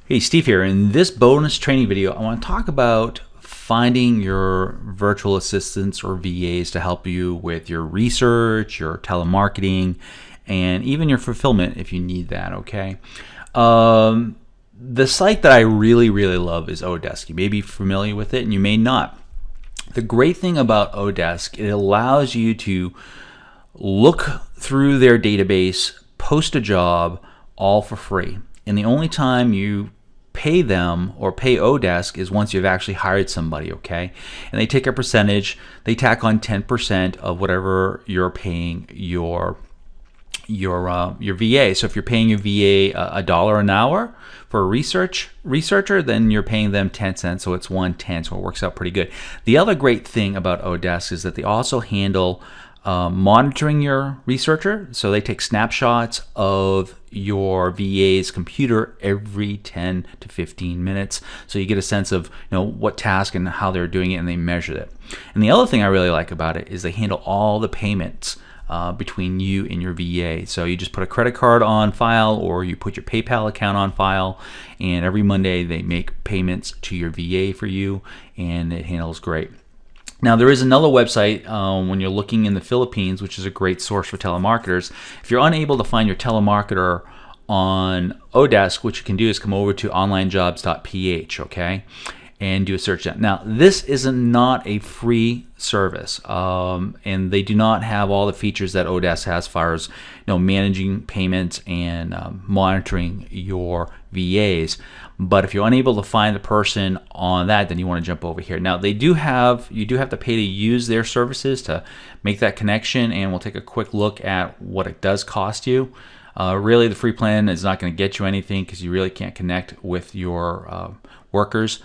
Hey, Steve here. In this bonus training video, I want to talk about finding your virtual assistants or VAs to help you with your research, your telemarketing, and even your fulfillment if you need that, okay? The site that I really love is Odesk. You may be familiar with it and you may not. The great thing about Odesk, it allows you to look through their database, post a job, all for free. And the only time you pay them or pay Odesk is once you've actually hired somebody, okay? And they take a percentage, they tack on 10% of whatever you're paying your VA. So if you're paying your VA a dollar an hour for a researcher, then you're paying them 10 cents, so it's 1/10, so it works out pretty good. The other great thing about Odesk is that they also handle monitoring your researcher. So they take snapshots of your VA's computer every 10 to 15 minutes. So you get a sense of what task and how they're doing it, and they measure it. And the other thing I really like about it is they handle all the payments between you and your VA. So you just put a credit card on file or you put your PayPal account on file, and every Monday they make payments to your VA for you, and it handles great. Now, there is another website when you're looking in the Philippines, which is a great source for telemarketers. If you're unable to find your telemarketer on Odesk, what you can do is come over to onlinejobs.ph, okay, and do a search. Now, this is not a free service, and they do not have all the features that Odesk has as far as managing payments and monitoring your VAs. But if you're unable to find the person on that, then you want to jump over here. Now, you do have to pay to use their services to make that connection, and we'll take a quick look at what it does cost you. Really, the free plan is not going to get you anything because you really can't connect with your workers.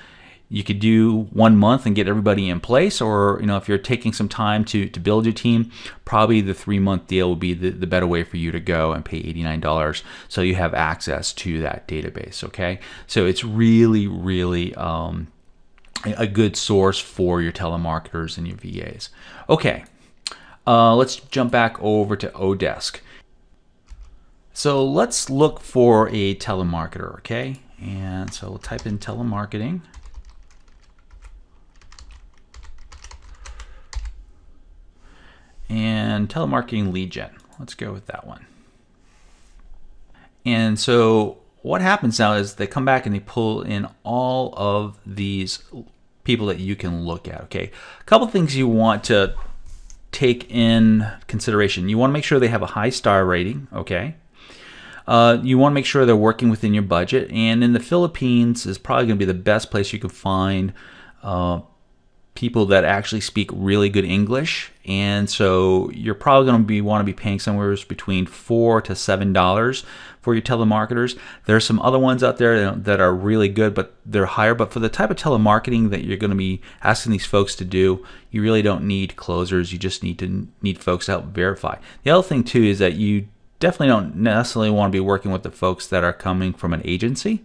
You could do 1 month and get everybody in place, or if you're taking some time to build your team, probably the 3-month deal would be the better way for you to go and pay $89 so you have access to that database. Okay, so it's really a good source for your telemarketers and your VAs. Okay, let's jump back over to Odesk. So let's look for a telemarketer. Okay, and so we'll type in telemarketing. And telemarketing lead gen. Let's go with that one. And so what happens now is they come back and they pull in all of these people that you can look at. Okay, a couple things you want to take in consideration. You want to make sure they have a high star rating. Okay, you want to make sure they're working within your budget. And in the Philippines is probably going to be the best place you can find people that actually speak really good English, and so you're probably going to want to be paying somewhere between $4 to $7 for your telemarketers. There are some other ones out there that are really good, but they're higher. But for the type of telemarketing that you're going to be asking these folks to do, you really don't need closers. You just need folks to help verify. The other thing too is that you definitely don't necessarily want to be working with the folks that are coming from an agency.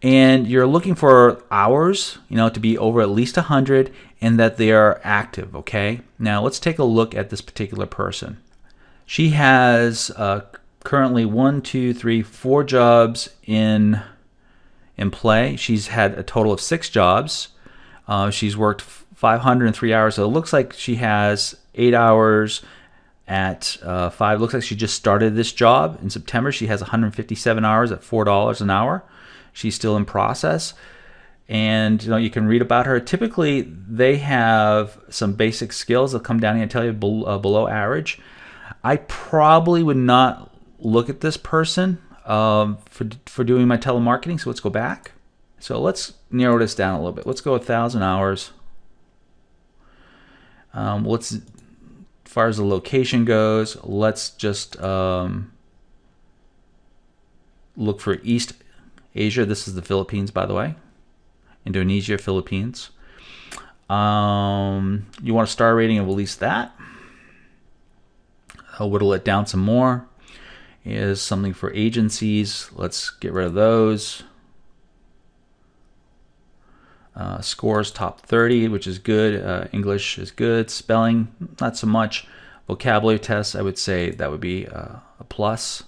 And you're looking for hours, to be over at least 100, and that they are active, okay? Now, let's take a look at this particular person. She has currently 4 jobs in play. She's had a total of 6 jobs. She's worked 503 hours, so it looks like she has 8 hours at 5. Looks like she just started this job in September. She has 157 hours at $4 an hour. She's still in process, and you can read about her. Typically, they have some basic skills. They'll come down here and tell you below average. I probably would not look at this person for doing my telemarketing. So let's go back. So let's narrow this down a little bit. Let's go 1,000 hours. As far as the location goes, let's just look for East Asia. This is the Philippines, by the way. Indonesia, Philippines. You want a star rating of at least that. I'll whittle it down some more. Is something for agencies. Let's get rid of those. Scores top 30, which is good. English is good. Spelling, not so much. Vocabulary tests, I would say that would be a plus.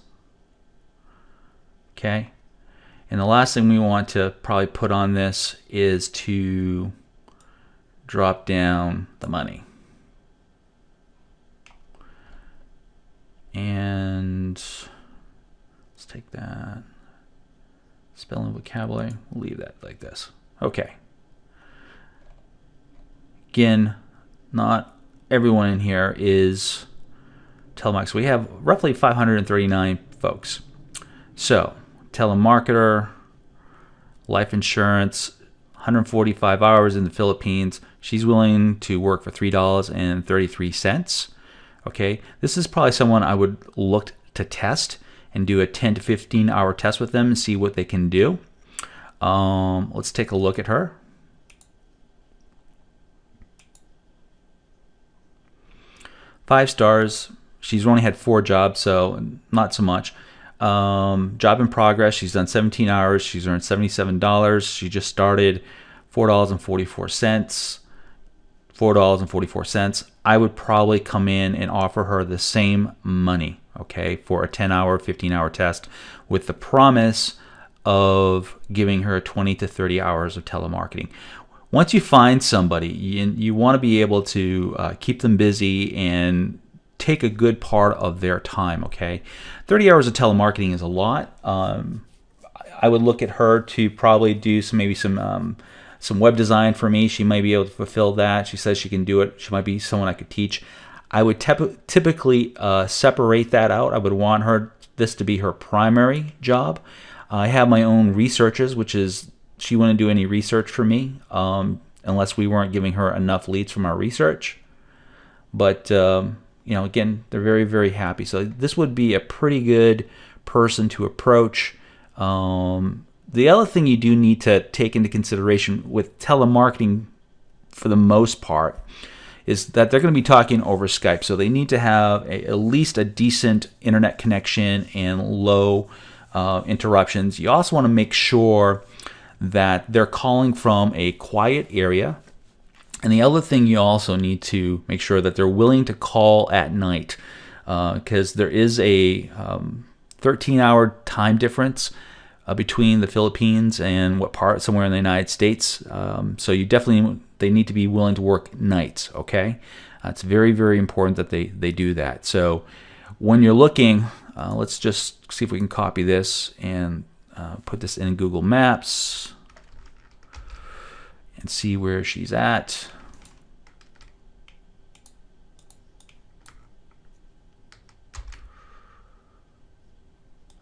Okay. And the last thing we want to probably put on this is to drop down the money. And let's take that. Spelling vocabulary, we'll leave that like this. Okay. Again, not everyone in here is telemarketer. So we have roughly 539 folks. So, telemarketer, life insurance, 145 hours in the Philippines. She's willing to work for $3.33. Okay, this is probably someone I would look to test and do a 10 to 15 hour test with them and see what they can do. Let's take a look at her. Five stars. She's only had 4 jobs, so not so much. Job in progress. She's done 17 hours. She's earned $77. She just started. $4.44. $4.44. I would probably come in and offer her the same money, okay, for a 10-hour, 15-hour test with the promise of giving her 20 to 30 hours of telemarketing. Once you find somebody, you want to be able to keep them busy and take a good part of their time, okay? 30 hours of telemarketing is a lot. I would look at her to probably do some web design for me. She might be able to fulfill that. She says she can do it. She might be someone I could teach. I would typically separate that out. I would want this to be her primary job. I have my own researches, which is she wouldn't do any research for me unless we weren't giving her enough leads from our research. But again, they're very, very happy. So this would be a pretty good person to approach. The other thing you do need to take into consideration with telemarketing, for the most part, is that they're going to be talking over Skype. So they need to have at least a decent internet connection and low interruptions. You also want to make sure that they're calling from a quiet area. And the other thing you also need to make sure that they're willing to call at night, because there is a 13-hour time difference between the Philippines and somewhere in the United States. So they need to be willing to work nights, okay? It's very, very important that they do that. So when you're looking, let's just see if we can copy this and put this in Google Maps and see where she's at.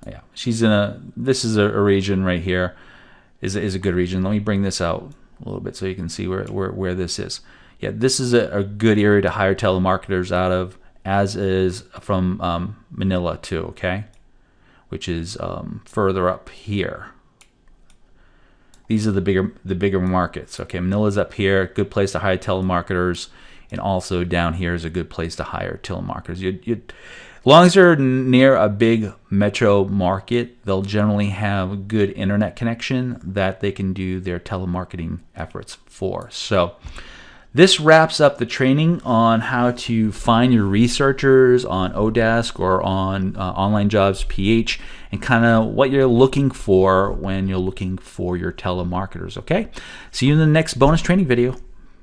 Yeah, she's in this is a region right here, is a good region. Let me bring this out a little bit so you can see where this is. Yeah, this is a good area to hire telemarketers out of, as is from Manila too, okay? Which is further up here. These are the bigger markets, okay? Manila's up here, good place to hire telemarketers, and also down here is a good place to hire telemarketers. As long as they're near a big metro market, they'll generally have a good internet connection that they can do their telemarketing efforts for. So this wraps up the training on how to find your researchers on Odesk or on Online Jobs PH, and kind of what you're looking for when you're looking for your telemarketers, okay? See you in the next bonus training video.